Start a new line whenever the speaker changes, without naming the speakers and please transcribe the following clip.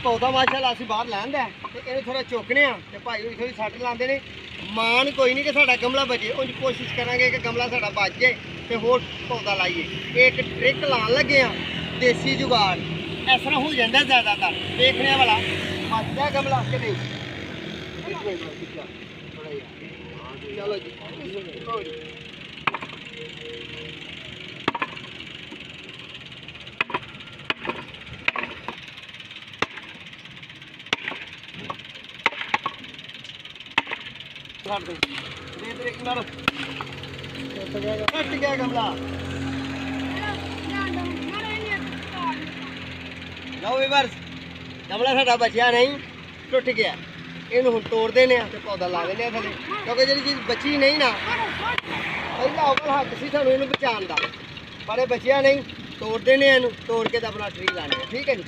पौधा माशाल्लाह असीं बाहर लैंदा ते इहनूं थोड़ा चुकने आ ते भाई होरी थोड़ी सट लांदे ने मान कोई नहीं कि साडा गमला बचे उंज कोशिश करांगे कि गमला साडा बच जाए ते होर पौधा लाइए एक ट्रिक लाण लगे आ देसी जुगाड़ इस तरह हो जाता ज़्यादातर देखने वाला बच गया गमला कि नहीं चलो जी कट गया गमला लो वीवर्स गमला साडा बचिया नहीं टुट गया इनू हुण तोड़ देने ते पौधा ला देने थले क्योंकि जी चीज़ बची नहीं ना पहला अवल हक सी सानू इनू बचाने दा पर बचिया नहीं तोड़ देने इनू तोड़ के अपना ट्री लाने ठीक है जी।